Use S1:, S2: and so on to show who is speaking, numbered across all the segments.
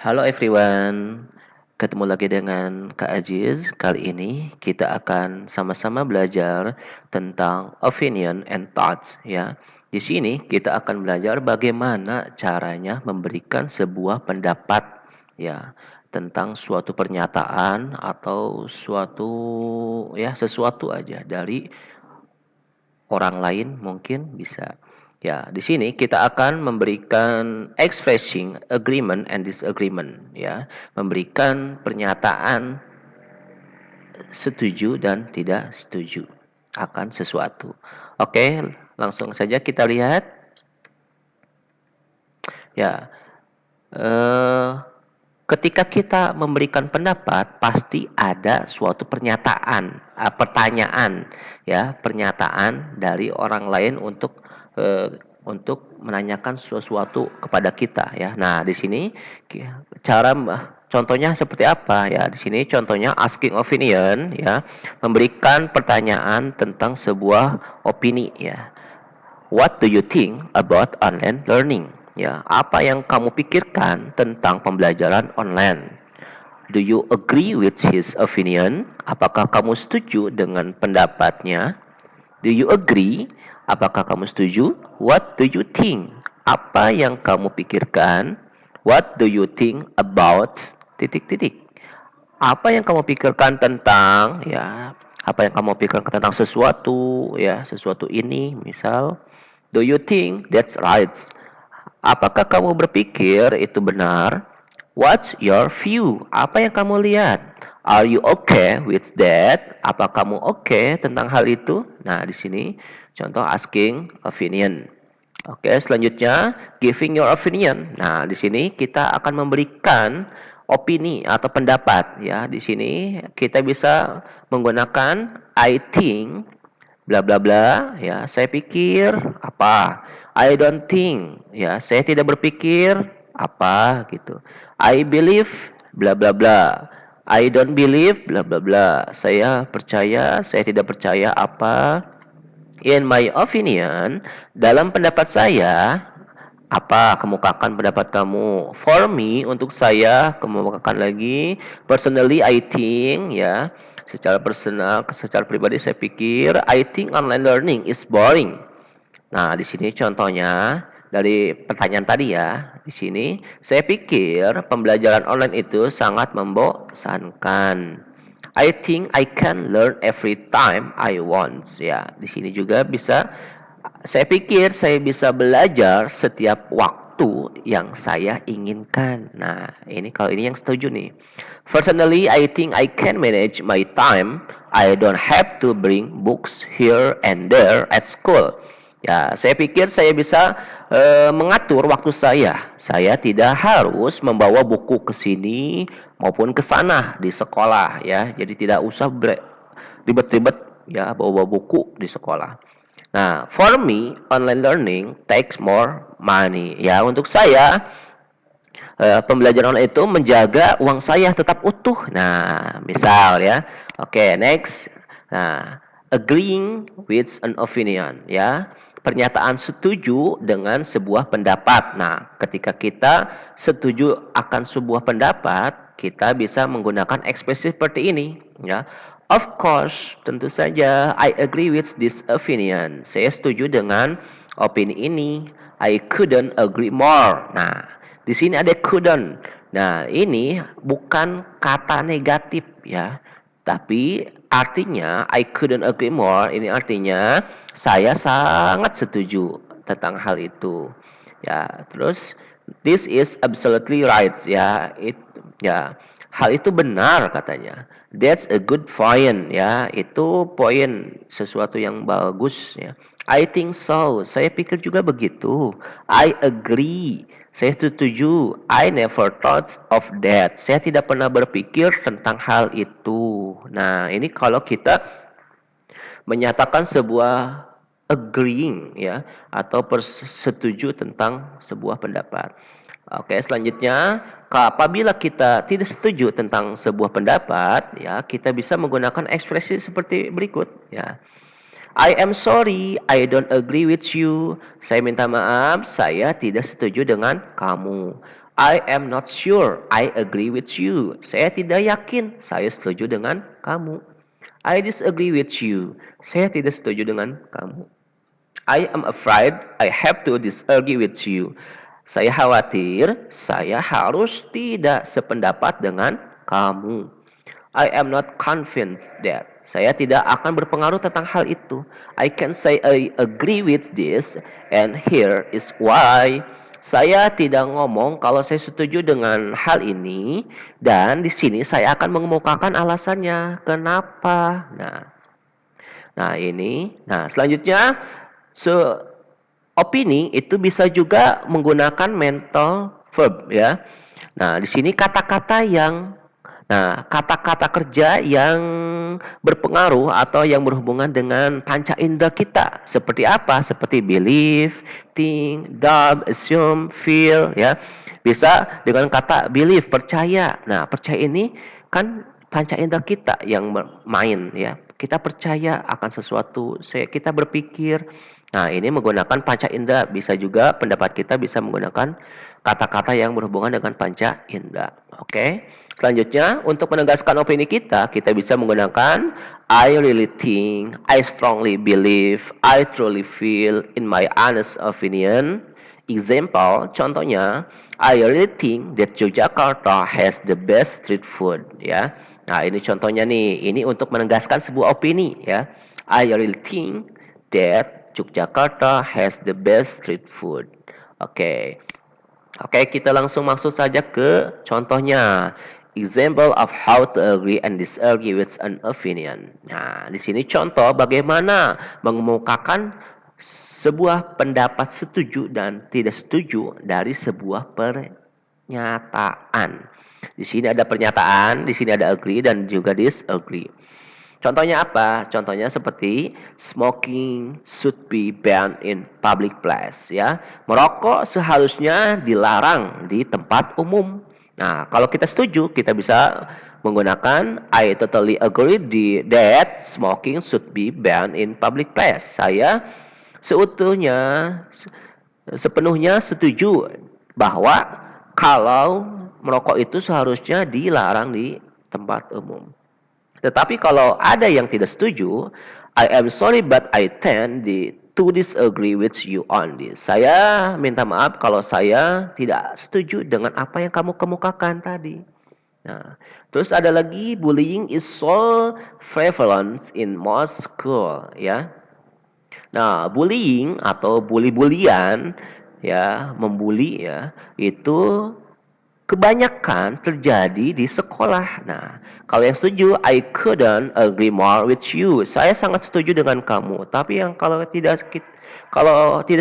S1: Halo everyone, ketemu lagi dengan Kak Aziz. Kali ini kita akan sama-sama belajar tentang opinion and thoughts ya. Di sini kita akan belajar bagaimana caranya memberikan sebuah pendapat ya tentang suatu pernyataan atau sesuatu aja dari orang lain mungkin bisa. Ya, di sini kita akan memberikan expressing agreement and disagreement ya, memberikan pernyataan setuju dan tidak setuju akan sesuatu. Oke, langsung saja kita lihat. Ya, eh, ketika kita memberikan pendapat pasti ada suatu pertanyaan ya, pernyataan dari orang lain untuk menanyakan sesuatu kepada kita ya. Nah, di sini cara contohnya seperti apa ya? Di sini contohnya asking opinion ya, memberikan pertanyaan tentang sebuah opini ya. What do you think about online learning? Ya, apa yang kamu pikirkan tentang pembelajaran online? Do you agree with his opinion? Apakah kamu setuju dengan pendapatnya? Do you agree? Apakah kamu setuju? What do you think? Apa yang kamu pikirkan? What do you think about titik-titik? Apa yang kamu pikirkan tentang ya? Apa yang kamu pikirkan tentang sesuatu ya, sesuatu ini misal, do you think that's right? Apakah kamu berpikir itu benar? What's your view? Apa yang kamu lihat? Are you okay with that? Apa kamu okay tentang hal itu? Nah, di sini contoh asking opinion. Oke, selanjutnya giving your opinion. Nah, di sini kita akan memberikan opini atau pendapat ya. Di sini kita bisa menggunakan I think bla bla bla ya, saya pikir apa. I don't think ya, saya tidak berpikir apa gitu. I believe bla bla bla. I don't believe bla bla bla. Saya percaya, saya tidak percaya apa. In my opinion, dalam pendapat saya, apa kemukakan pendapat kamu? For me, untuk saya kemukakan lagi. Personally, I think ya, secara personal, secara pribadi saya pikir I think online learning is boring. Nah, di sini contohnya dari pertanyaan tadi ya. Di sini saya pikir pembelajaran online itu sangat membosankan. I think I can learn every time I want. Ya, di sini juga bisa saya pikir saya bisa belajar setiap waktu yang saya inginkan. Nah, ini yang setuju nih. Personally, I think I can manage my time. I don't have to bring books here and there at school. Ya, saya pikir saya bisa mengatur waktu saya. Saya tidak harus membawa buku ke sini maupun ke sana di sekolah ya. Jadi tidak usah ribet-ribet ya bawa buku di sekolah. Nah, for me, online learning takes more money. Ya, untuk saya pembelajaran online itu menjaga uang saya tetap utuh. Nah, misal ya. Oke, next. Nah, agreeing with an opinion ya. Pernyataan setuju dengan sebuah pendapat. Nah, ketika kita setuju akan sebuah pendapat, kita bisa menggunakan ekspresi seperti ini ya. Of course, tentu saja I agree with this opinion. Saya setuju dengan opini ini. I couldn't agree more. Nah, di sini ada couldn't. Nah, ini bukan kata negatif ya. Tapi artinya I couldn't agree more, ini artinya saya sangat setuju tentang hal itu. Ya, terus this is absolutely right ya. Ya, hal itu benar katanya. That's a good point ya. Itu poin sesuatu yang bagus ya. I think so. Saya pikir juga begitu. I agree. Saya setuju. I never thought of that. Saya tidak pernah berpikir tentang hal itu. Nah, ini kalau kita menyatakan sebuah agreeing ya atau setuju tentang sebuah pendapat. Oke, selanjutnya apabila kita tidak setuju tentang sebuah pendapat ya, kita bisa menggunakan ekspresi seperti berikut ya. I am sorry, I don't agree with you. Saya minta maaf, saya tidak setuju dengan kamu. I am not sure. I agree with you. Saya tidak yakin. Saya setuju dengan kamu. I disagree with you. Saya tidak setuju dengan kamu. I am afraid. I have to disagree with you. Saya khawatir. Saya harus tidak sependapat dengan kamu. I am not convinced that. Saya tidak akan berpengaruh tentang hal itu. I can say I agree with this, and here is why. Saya tidak ngomong kalau saya setuju dengan hal ini, dan di sini saya akan mengemukakan alasannya. Kenapa? Nah, selanjutnya, opini itu bisa juga menggunakan mental verb, ya. Nah, di sini kata-kata kerja yang berpengaruh atau yang berhubungan dengan panca indera kita. Seperti apa? Seperti believe, think, doubt, assume, feel, ya. Bisa dengan kata believe, percaya. Nah, percaya ini kan panca indera kita yang bermain, ya. Kita percaya akan sesuatu, kita berpikir. Nah, ini menggunakan panca indera. Bisa juga pendapat kita bisa menggunakan kata-kata yang berhubungan dengan panca indera. Oke. Selanjutnya, untuk menegaskan opini kita bisa menggunakan I really think, I strongly believe, I truly feel, in my honest opinion. Example, contohnya, I really think that Yogyakarta has the best street food, ya. Nah, ini contohnya nih. Ini untuk menegaskan sebuah opini, ya. I really think that Yogyakarta has the best street food. Oke, kita langsung masuk saja ke contohnya. Example of how to agree and disagree with an opinion. Nah, di sini contoh bagaimana mengemukakan sebuah pendapat setuju dan tidak setuju dari sebuah pernyataan. Di sini ada pernyataan, di sini ada agree dan juga disagree. Contohnya apa? Contohnya seperti smoking should be banned in public place, ya. Merokok seharusnya dilarang di tempat umum. Nah, kalau kita setuju, kita bisa menggunakan I totally agree that smoking should be banned in public place. Saya sepenuhnya setuju bahwa kalau merokok itu seharusnya dilarang di tempat umum. Tetapi kalau ada yang tidak setuju, I am sorry but I tend to disagree with you on this. Saya minta maaf kalau saya tidak setuju dengan apa yang kamu kemukakan tadi. Nah, terus ada lagi, bullying is so prevalent in most school, ya. Nah, bullying atau bully-bulian, ya, membuli, ya, itu kebanyakan terjadi di sekolah. Nah, kalau yang setuju, I couldn't agree more with you. Saya sangat setuju dengan kamu. Tapi yang kalau tidak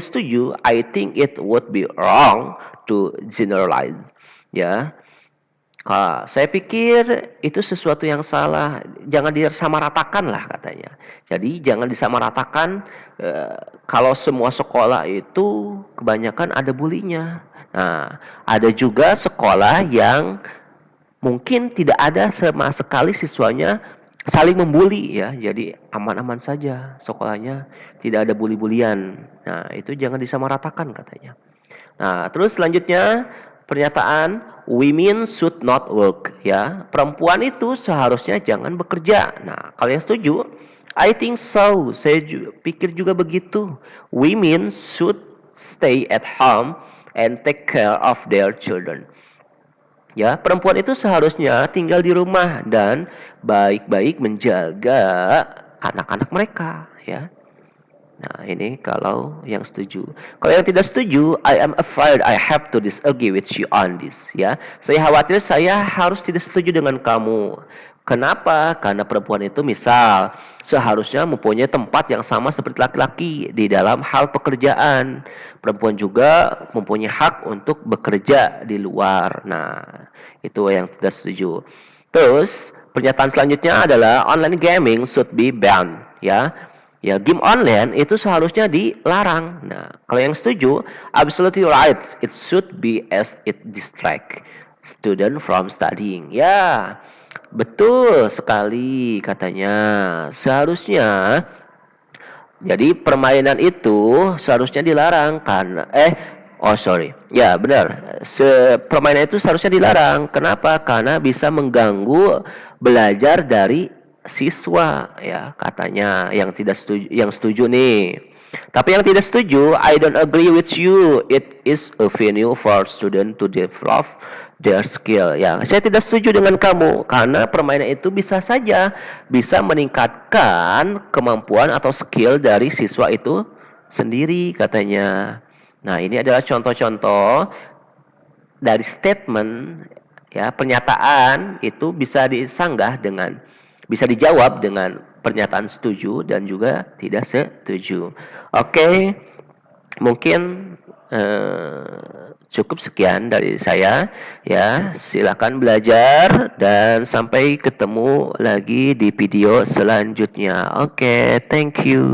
S1: setuju, I think it would be wrong to generalize. Ya, saya pikir itu sesuatu yang salah. Jangan disamaratakan lah katanya. Jadi jangan disamaratakan. Kalau semua sekolah itu kebanyakan ada bulinya. Nah, ada juga sekolah yang mungkin tidak ada sama sekali siswanya saling membuli, ya. Jadi aman-aman saja sekolahnya, tidak ada bully-bulian. Nah, itu jangan disamaratakan katanya. Nah, terus selanjutnya pernyataan women should not work, ya. Perempuan itu seharusnya jangan bekerja. Nah, kalau yang setuju, I think so. Saya pikir juga begitu. Women should stay at home and take care of their children. Ya, perempuan itu seharusnya tinggal di rumah dan baik-baik menjaga anak-anak mereka, ya. Nah, ini kalau yang setuju. Kalau yang tidak setuju, I am afraid I have to disagree with you on this, ya. Saya khawatir saya harus tidak setuju dengan kamu. Kenapa? Karena perempuan itu misal seharusnya mempunyai tempat yang sama seperti laki-laki di dalam hal pekerjaan. Perempuan juga mempunyai hak untuk bekerja di luar. Nah, itu yang tidak setuju. Terus pernyataan selanjutnya adalah online gaming should be banned, ya. Ya, game online itu seharusnya dilarang. Nah, kalau yang setuju, absolutely right, it should be as it distract student from studying. Ya, betul sekali katanya. Seharusnya jadi permainan itu seharusnya dilarang karena Oh, sorry. Ya, benar. Permainan itu seharusnya dilarang. Kenapa? Karena bisa mengganggu belajar dari siswa, ya, katanya yang tidak setuju, yang setuju nih. Tapi yang tidak setuju, I don't agree with you. It is a venue for student to develop their skill. Ya, saya tidak setuju dengan kamu karena permainan itu bisa saja bisa meningkatkan kemampuan atau skill dari siswa itu sendiri, katanya. Nah, ini adalah contoh-contoh dari statement, ya, pernyataan itu bisa disanggah dengan, bisa dijawab dengan pernyataan setuju dan juga tidak setuju. Oke, mungkin cukup sekian dari saya, ya. Silakan belajar dan sampai ketemu lagi di video selanjutnya. Oke, thank you.